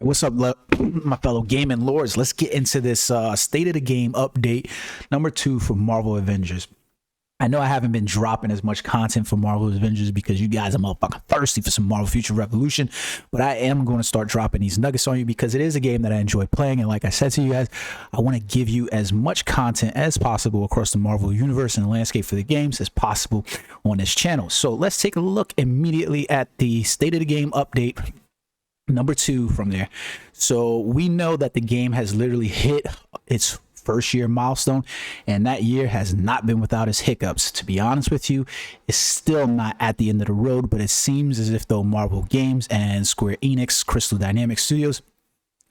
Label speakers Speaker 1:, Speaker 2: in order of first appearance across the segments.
Speaker 1: What's up, my fellow gaming lords? Let's get into this state of the game update number 2 for Marvel Avengers. I know I haven't been dropping as much content for Marvel Avengers because you guys are motherfucking thirsty for some Marvel Future Revolution, but I am going to start dropping these nuggets on you because it is a game that I enjoy playing, and like I said to you guys, I want to give you as much content as possible across the Marvel universe and the landscape for the games as possible on this channel. So let's take a look immediately at the state of the game update number 2 from there. So we know that the game has literally hit its first year milestone, and that year has not been without its hiccups. To be honest with you, it's still not at the end of the road, but it seems as if though Marvel Games and Square Enix Crystal Dynamics Studios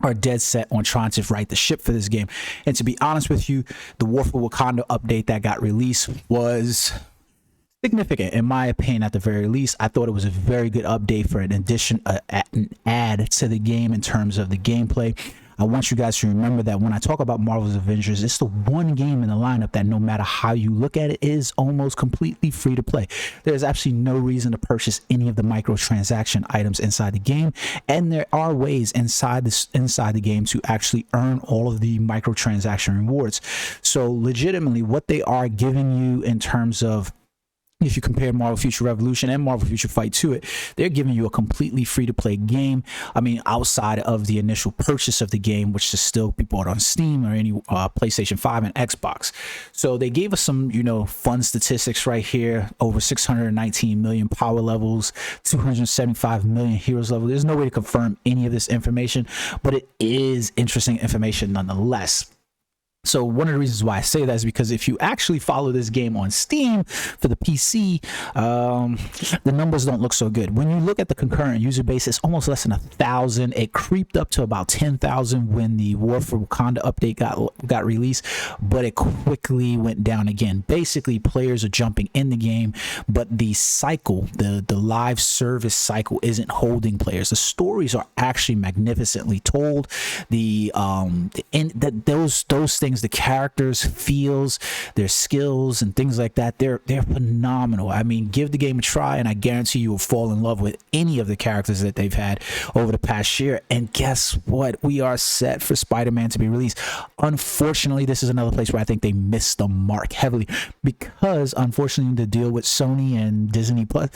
Speaker 1: are dead set on trying to right the ship for this game. And to be honest with you, the War for Wakanda update that got released was significant in my opinion. At the very least, I thought it was a very good update for an addition, an add to the game in terms of the gameplay. I want you guys to remember that when I talk about Marvel's Avengers, it's the one game in the lineup that no matter how you look at it is almost completely free to play. There's absolutely no reason to purchase any of the microtransaction items inside the game, and there are ways inside the game to actually earn all of the microtransaction rewards. So legitimately what they are giving you in terms of, if you compare Marvel Future Revolution and Marvel Future Fight to it, they're giving you a completely free-to-play game. I mean, outside of the initial purchase of the game, which is still be bought on Steam or any PlayStation 5 and Xbox. So they gave us some, fun statistics right here. Over 619 million power levels, 275 million heroes level. There's no way to confirm any of this information, but it is interesting information nonetheless. So one of the reasons why I say that is because if you actually follow this game on Steam for the PC, the numbers don't look so good. When you look at the concurrent user base, it's almost less than 1,000. It creeped up to about 10,000 when the War for Wakanda update got released, but it quickly went down again. Basically, players are jumping in the game, but the cycle, the live service cycle, isn't holding players. The stories are actually magnificently told. Those things, the characters, feels, their skills and things like that, they're phenomenal. I mean, give the game a try and I guarantee you will fall in love with any of the characters that they've had over the past year. And guess what? We are set for Spider-Man to be released. Unfortunately, this is another place where I think they missed the mark heavily because unfortunately the deal with Sony and Disney Plus,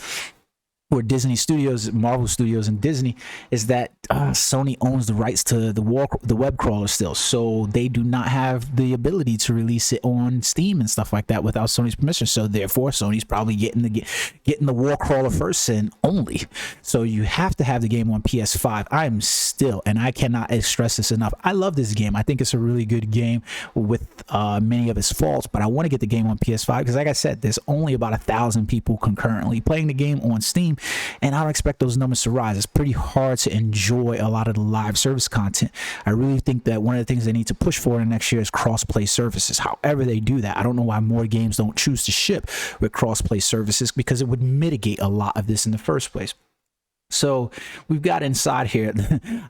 Speaker 1: or Disney Studios, Marvel Studios and Disney, is that Sony owns the rights to the web crawler still, so they do not have the ability to release it on Steam and stuff like that without Sony's permission. So therefore Sony's probably getting the war crawler first and only. So you have to have the game on PS5. I'm still, and I cannot stress this enough, I love this game. I think it's a really good game with many of its faults, but I want to get the game on PS5 because like I said, there's only about 1,000 people concurrently playing the game on Steam, and I don't expect those numbers to rise. It's pretty hard to enjoy a lot of the live service content. I really think that one of the things they need to push for in next year is cross-play services. However they do that, I don't know why more games don't choose to ship with cross-play services, because it would mitigate a lot of this in the first place. So we've got inside here,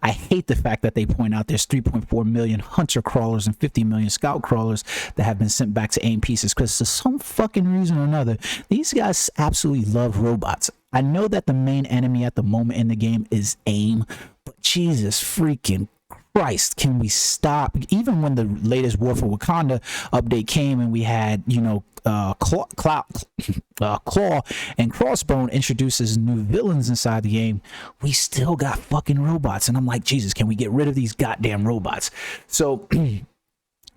Speaker 1: I hate the fact that they point out there's 3.4 million hunter crawlers and 50 million scout crawlers that have been sent back to AIM pieces, because for some fucking reason or another, these guys absolutely love robots. I know that the main enemy at the moment in the game is AIM, but Jesus freaking Christ, can we stop? Even when the latest War for Wakanda update came and we had, Claw and Crossbone introduces new villains inside the game, we still got fucking robots. And I'm like, Jesus, can we get rid of these goddamn robots? So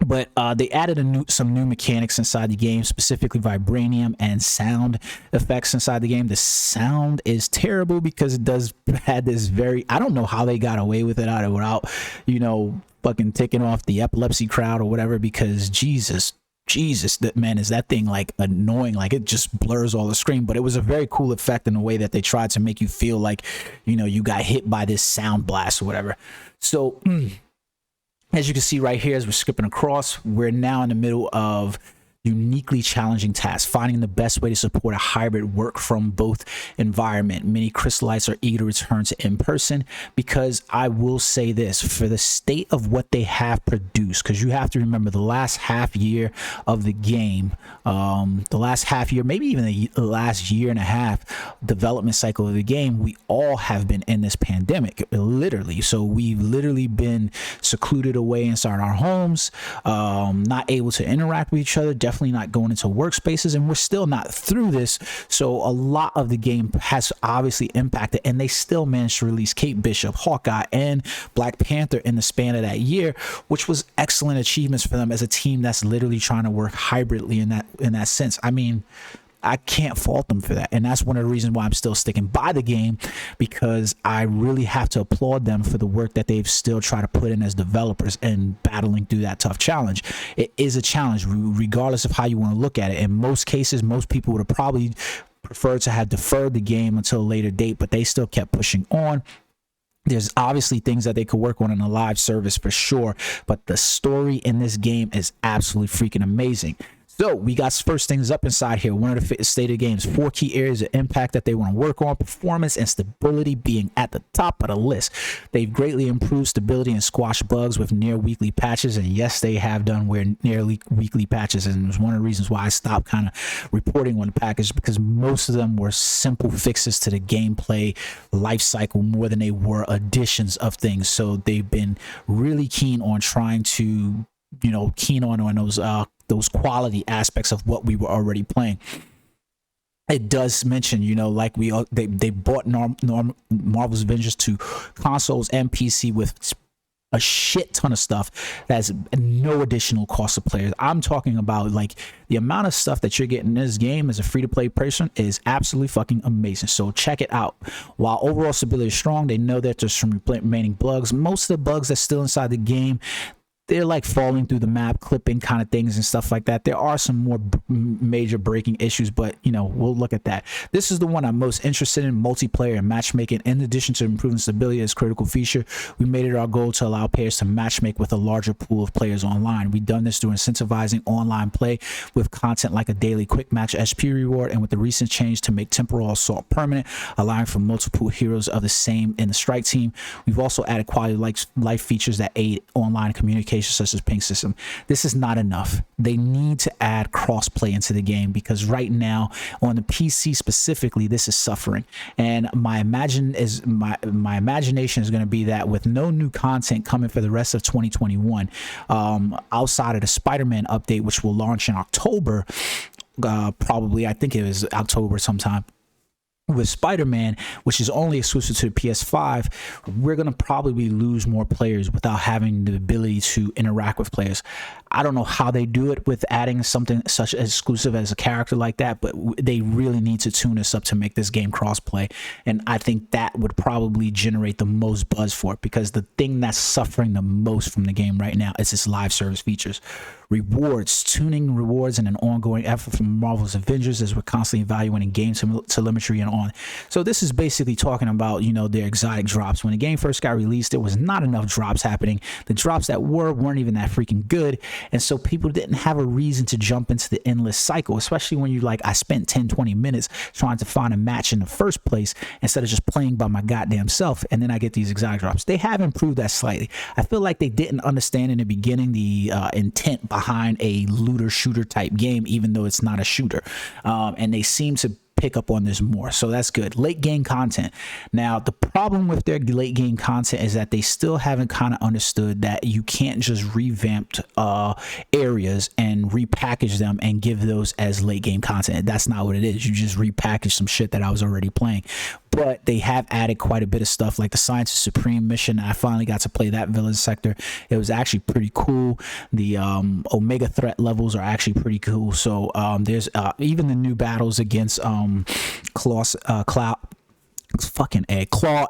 Speaker 1: but they added some new mechanics inside the game, specifically Vibranium and sound effects inside the game. The sound is terrible because it does had this very, I don't know how they got away with it without, fucking taking off the epilepsy crowd or whatever, because Jesus, that man, is that thing like annoying, like it just blurs all the screen. But it was a very cool effect in the way that they tried to make you feel like, you got hit by this sound blast or whatever. So as you can see right here, as we're skipping across, we're now in the middle of uniquely challenging tasks, finding the best way to support a hybrid work from both environment. Many crystallites are eager to return to in-person, because I will say this, for the state of what they have produced, because you have to remember the last half year of the game, maybe even the last year and a half development cycle of the game, we all have been in this pandemic, literally. So we've literally been secluded away inside our homes, not able to interact with each other, definitely not going into workspaces, and we're still not through this. So a lot of the game has obviously impacted, and they still managed to release Kate Bishop, Hawkeye, and Black Panther in the span of that year, which was excellent achievements for them as a team that's literally trying to work hybridly in that sense. I mean, I can't fault them for that. And that's one of the reasons why I'm still sticking by the game, because I really have to applaud them for the work that they've still tried to put in as developers and battling through that tough challenge. It is a challenge, regardless of how you want to look at it. In most cases, most people would have probably preferred to have deferred the game until a later date, but they still kept pushing on. There's obviously things that they could work on in a live service for sure, but the story in this game is absolutely freaking amazing. So we got first things up inside here. One of the state of the game's 4 key areas of impact that they want to work on: performance and stability being at the top of the list. They've greatly improved stability and squashed bugs with near weekly patches. And yes, they have done nearly weekly patches. And it was one of the reasons why I stopped kind of reporting on the package, because most of them were simple fixes to the gameplay life cycle more than they were additions of things. So they've been really keen on trying to, keen on those quality aspects of what we were already playing. It does mention, like they bought Marvel's Avengers to consoles and PC with a shit ton of stuff that's no additional cost to players. I'm talking about, like, the amount of stuff that you're getting in this game as a free-to-play person is absolutely fucking amazing. So check it out. While overall stability is strong, they know that there's some remaining bugs. Most of the bugs that's still inside the game, they're like falling through the map, clipping kind of things and stuff like that. There are some more major breaking issues, but we'll look at that. This is the one I'm most interested in: multiplayer and matchmaking. In addition to improving stability as a critical feature, we made it our goal to allow players to matchmake with a larger pool of players online. We've done this through incentivizing online play with content like a daily quick match SP reward, and with the recent change to make temporal assault permanent, allowing for multiple heroes of the same in the strike team. We've also added quality life features that aid online communication, such as ping system. This is not enough. They need to add crossplay into the game, because right now on the PC specifically, this is suffering. And my imagination is going to be that with no new content coming for the rest of 2021, outside of the Spider-Man update, which will launch in October, probably, I think it was October sometime. With Spider-Man, which is only exclusive to the PS5, we're going to probably lose more players without having the ability to interact with players. I don't know how they do it with adding something such as exclusive as a character like that, but they really need to tune this up to make this game crossplay. And I think that would probably generate the most buzz for it, because the thing that's suffering the most from the game right now is its live service features. Rewards, tuning rewards, and an ongoing effort from Marvel's Avengers as we're constantly evaluating game telemetry and on. So this is basically talking about, their exotic drops. When the game first got released, there was not enough drops happening. The drops that weren't even that freaking good. And so people didn't have a reason to jump into the endless cycle, especially when you're like, I spent 10-20 minutes trying to find a match in the first place instead of just playing by my goddamn self, and then I get these exotic drops. They have improved that slightly. I feel like they didn't understand in the beginning the intent behind a looter shooter type game, even though it's not a shooter, and they seem to pick up on this more, so that's good. Late game content. Now, the problem with their late game content is that they still haven't kind of understood that you can't just revamp areas and repackage them and give those as late game content. That's not what it is. You just repackage some shit that I was already playing. But they have added quite a bit of stuff, like the Science of Supreme mission. I finally got to play that villain sector. It was actually pretty cool. The Omega threat levels are actually pretty cool. So there's even the new battles against Claw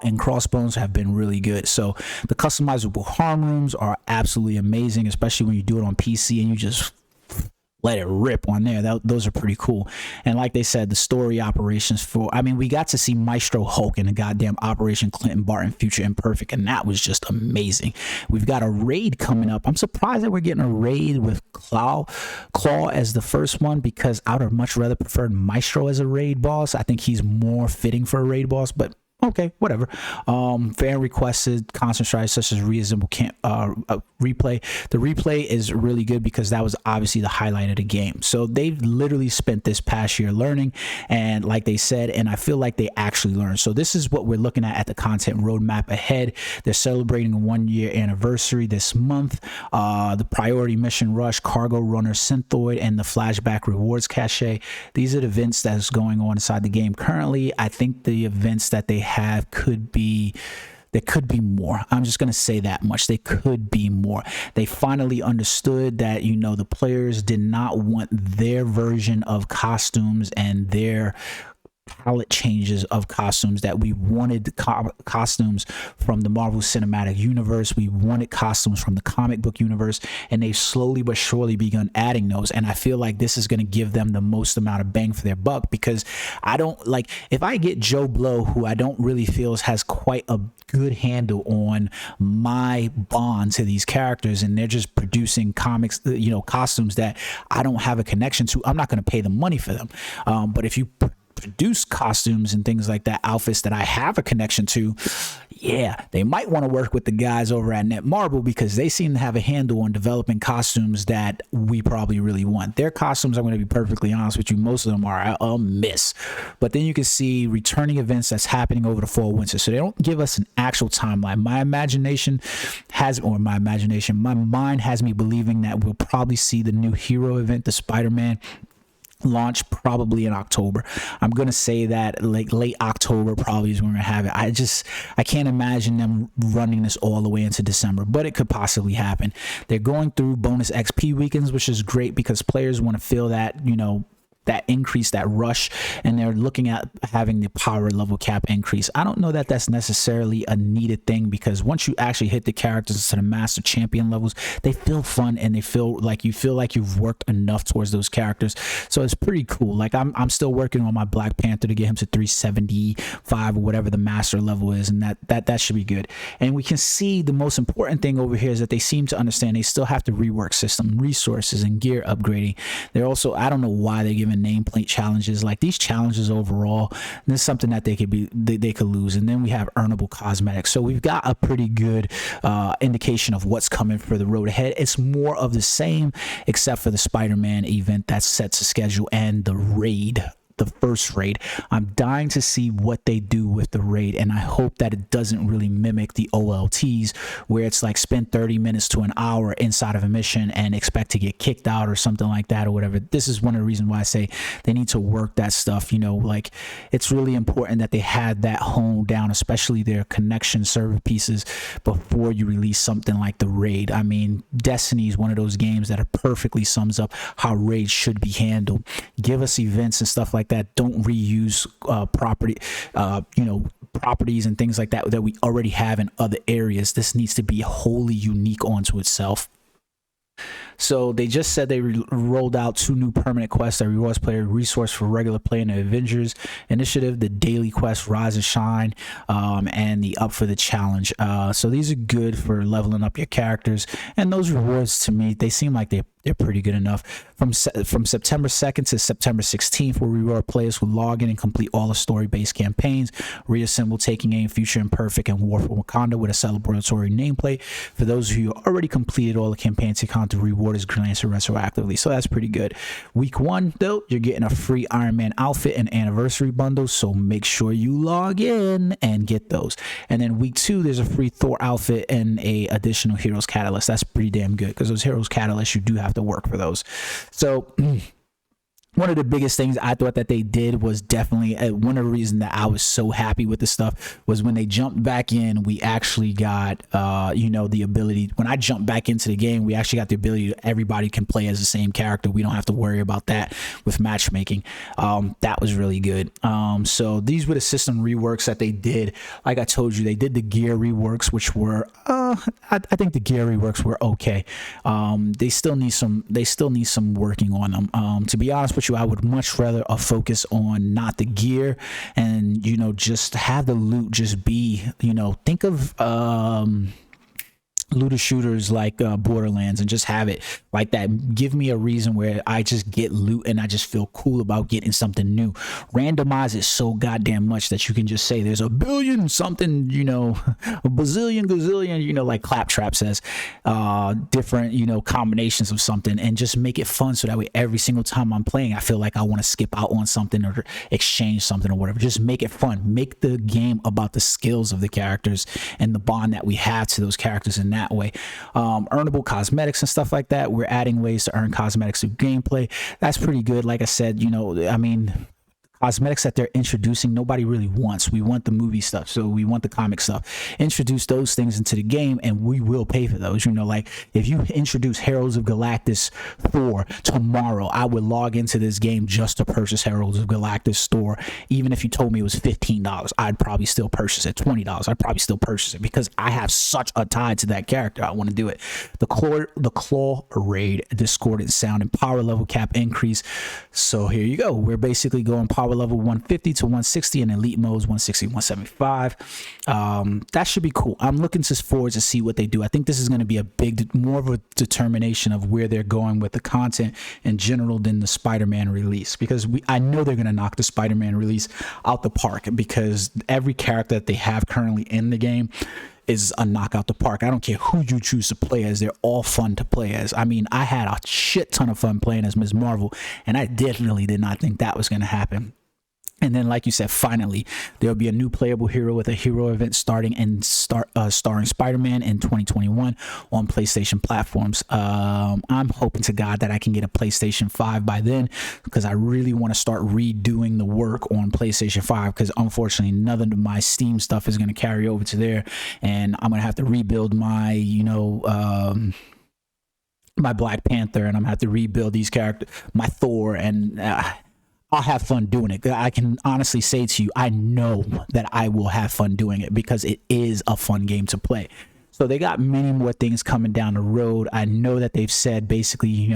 Speaker 1: and Crossbones have been really good. So the customizable harm rooms are absolutely amazing, especially when you do it on PC and you just let it rip on there. Those are pretty cool. And like they said, the story operations for, I mean, we got to see Maestro Hulk in the goddamn Operation Clinton Barton Future Imperfect, and that was just amazing. We've got a raid coming up. I'm surprised that we're getting a raid with Claw as the first one, because I would have much rather preferred Maestro as a raid boss. I think he's more fitting for a raid boss, but okay, whatever. Fan requested constant strikes such as reasonable replay. The replay is really good because that was obviously the highlight of the game. So they've literally spent this past year learning, and like they said, and I feel like they actually learned. So this is what we're looking at the content roadmap ahead. They're celebrating a 1-year anniversary this month. The priority mission rush, cargo runner synthoid, and the flashback rewards cache. These are the events that's going on inside the game currently. I think the events that they have there could be more. I'm just going to say that much. They could be more. They finally understood that, you know, the players did not want their version of costumes and their palette changes of costumes, that we wanted costumes from the Marvel Cinematic Universe. We wanted costumes from the comic book universe, and they've slowly but surely begun adding those. And I feel like this is going to give them the most amount of bang for their buck, because I don't like, if I get Joe Blow, who I don't really feel has quite a good handle on my bond to these characters, and they're just producing comics, you know, costumes that I don't have a connection to, I'm not going to pay the money for them. But if you produce costumes and things like that, outfits that I have a connection to, yeah, they might want to work with the guys over at Netmarble, because they seem to have a handle on developing costumes that we probably really want. Their costumes, I'm going to be perfectly honest with you, most of them are a miss. But then you can see returning events that's happening over the fall winter. So they don't give us an actual timeline. My mind has me believing that we'll probably see the new hero event, the Spider-Man, launch probably in October. I'm gonna say that like late October probably is when we're gonna have it. I can't imagine them running this all the way into December, but it could possibly happen. They're going through bonus XP weekends, which is great because players want to feel that, you know, that increase, that rush, and they're looking at having the power level cap increase. I don't know that that's necessarily a needed thing, because once you actually hit the characters to the master champion levels, they feel fun and they feel like you've worked enough towards those characters. So it's pretty cool. Like I'm still working on my Black Panther to get him to 375 or whatever the master level is, and that should be good. And we can see the most important thing over here is that they seem to understand they still have to rework system resources and gear upgrading. They're also, I don't know why they're giving nameplate challenges. Like these challenges overall, this is something that they could lose. And then we have earnable cosmetics. So we've got a pretty good indication of what's coming for the road ahead. It's more of the same, except for the Spider-Man event that's set to schedule and the raid, the first raid. I'm dying to see what they do with the raid, and I hope that it doesn't really mimic the OLTs, where it's like spend 30 minutes to an hour inside of a mission and expect to get kicked out or something like that or whatever. This is one of the reasons why I say they need to work that stuff. You know, like it's really important that they had that honed down, especially their connection server pieces, before you release something like the raid. I mean, Destiny is one of those games that perfectly sums up how raids should be handled. Give us events and stuff like that. Don't reuse properties and things like that we already have in other areas. This needs to be wholly unique onto itself. So they just said they rolled out 2 new permanent quests that rewards player resource for regular play in the Avengers initiative, the daily quest Rise and Shine, and the Up for the Challenge. So these are good for leveling up your characters, and those rewards, to me, they seem like they're pretty good enough. From September 2nd to September 16th, where reward players will log in and complete all the story-based campaigns, reassemble Taking Aim, Future Imperfect, and War for Wakanda with a celebratory nameplate. For those of you who already completed all the campaigns, to count the reward is granted retroactively. So that's pretty good. Week 1, though, you're getting a free Iron Man outfit and anniversary bundle, so make sure you log in and get those. And then week 2, there's a free Thor outfit and a additional Heroes Catalyst. That's pretty damn good, because those Heroes Catalysts, you do have to work for those. So one of the biggest things I thought that they did was definitely one of the reasons that I was so happy with the stuff was when they jumped back in, we actually got, the ability, when I jumped back into the game, we actually got the ability to, everybody can play as the same character. We don't have to worry about that with matchmaking. That was really good. So these were the system reworks that they did. Like I told you, they did the gear reworks, which were, I think the gear reworks were okay. They still need some working on them. To be honest with you, I would much rather focus on not the gear and just have the loot just be, think of looter shooters like Borderlands, and just have it like that. Give me a reason where I just get loot and I just feel cool about getting something new. Randomize it so goddamn much that you can just say there's a billion something, a bazillion gazillion, like Claptrap says, different, combinations of something, and just make it fun so that way every single time I'm playing, I feel like I want to skip out on something or exchange something or whatever. Just make it fun. Make the game about the skills of the characters and the bond that we have to those characters in that way. Earnable cosmetics and stuff like that. We're adding ways to earn cosmetics through gameplay. That's pretty good. Like I said, cosmetics that they're introducing, nobody really wants. We want the movie stuff, so we want the comic stuff. Introduce those things into the game, and we will pay for those. Like if you introduce Heralds of Galactus Thor tomorrow, I would log into this game just to purchase Heralds of Galactus Thor. Even if you told me it was $15, I'd probably still purchase it. $20, I'd probably still purchase it because I have such a tie to that character. I want to do it. The claw raid, discordant sound, and power level cap increase. So here you go. We're basically going power level 150 to 160 and elite modes 160 175. That should be cool. I'm looking forward to see what they do. I think this is going to be more of a determination of where they're going with the content in general than the Spider-Man release, because I know they're going to knock the Spider-Man release out the park, because every character that they have currently in the game is a knockout the park. I don't care who you choose to play as, they're all fun to play as. I mean, I had a shit ton of fun playing as Ms. Marvel, and I definitely did not think that was going to happen. And then, like you said, finally, there'll be a new playable hero with a hero event starring Spider-Man in 2021 on PlayStation platforms. I'm hoping to God that I can get a PlayStation 5 by then, because I really want to start redoing the work on PlayStation 5, because unfortunately none of my Steam stuff is going to carry over to there, and I'm going to have to rebuild my, my Black Panther, and I'm going to have to rebuild these characters, my Thor, and I'll have fun doing it. I can honestly say to you, I know that I will have fun doing it because it is a fun game to play. So they got many more things coming down the road. I know that they've said basically,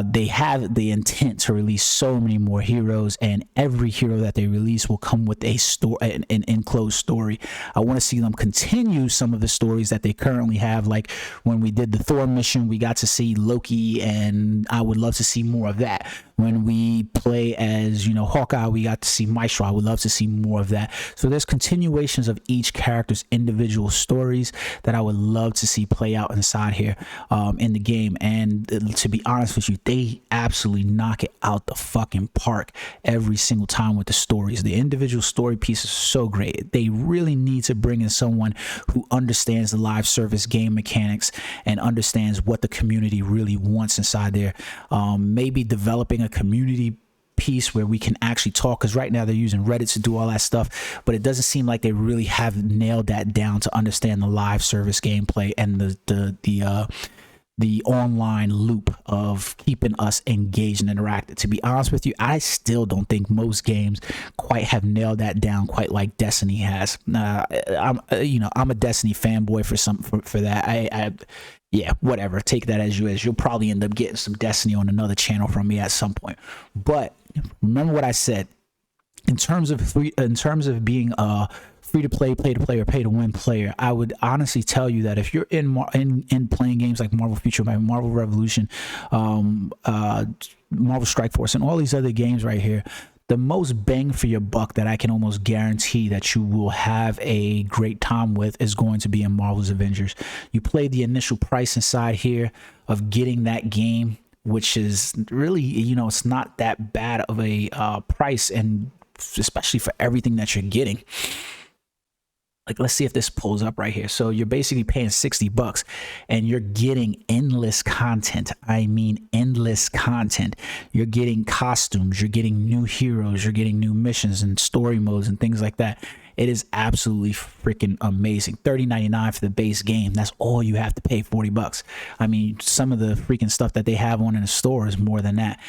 Speaker 1: they have the intent to release so many more heroes, and every hero that they release will come with a story, an enclosed story. I want to see them continue some of the stories that they currently have. Like when we did the Thor mission, we got to see Loki, and I would love to see more of that. When we play as, Hawkeye, we got to see Maestro. I would love to see more of that. So there's continuations of each character's individual stories that I would love to see play out inside here in the game. And to be honest with you, they absolutely knock it out the fucking park every single time with the stories. The individual story pieces are so great. They really need to bring in someone who understands the live service game mechanics and understands what the community really wants inside there. Maybe developing a community piece where we can actually talk, because right now they're using Reddit to do all that stuff, but it doesn't seem like they really have nailed that down to understand the live service gameplay and the online loop of keeping us engaged and interacted. To be honest with you, I still don't think most games quite have nailed that down quite like Destiny has. I'm a Destiny fanboy for that. Yeah, whatever. Take that as you is. You'll probably end up getting some Destiny on another channel from me at some point. But remember what I said. In terms of being a free to play, pay to play, or pay to win player, I would honestly tell you that if you're in playing games like Marvel Future, Marvel Revolution, Marvel Strike Force, and all these other games right here, the most bang for your buck that I can almost guarantee that you will have a great time with is going to be in Marvel's Avengers. You play the initial price inside here of getting that game, which is really, it's not that bad of a price, and especially for everything that you're getting. like, let's see if this pulls up right here. So you're basically paying $60 and you're getting endless content. I mean, endless content. You're getting costumes, you're getting new heroes, you're getting new missions and story modes and things like that. It is absolutely freaking amazing. $30.99 for the base game. That's all you have to pay, $40. I mean, some of the freaking stuff that they have on in the store is more than that.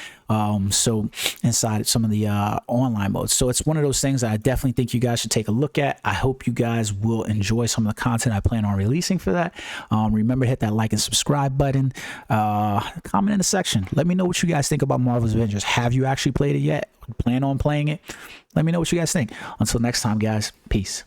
Speaker 1: So inside some of the online modes. So it's one of those things that I definitely think you guys should take a look at. I hope you guys will enjoy some of the content I plan on releasing for that. Remember to hit that like and subscribe button. Comment in the section. Let me know what you guys think about Marvel's Avengers. Have you actually played it yet? Plan on playing it? Let me know what you guys think. Until next time, guys, peace.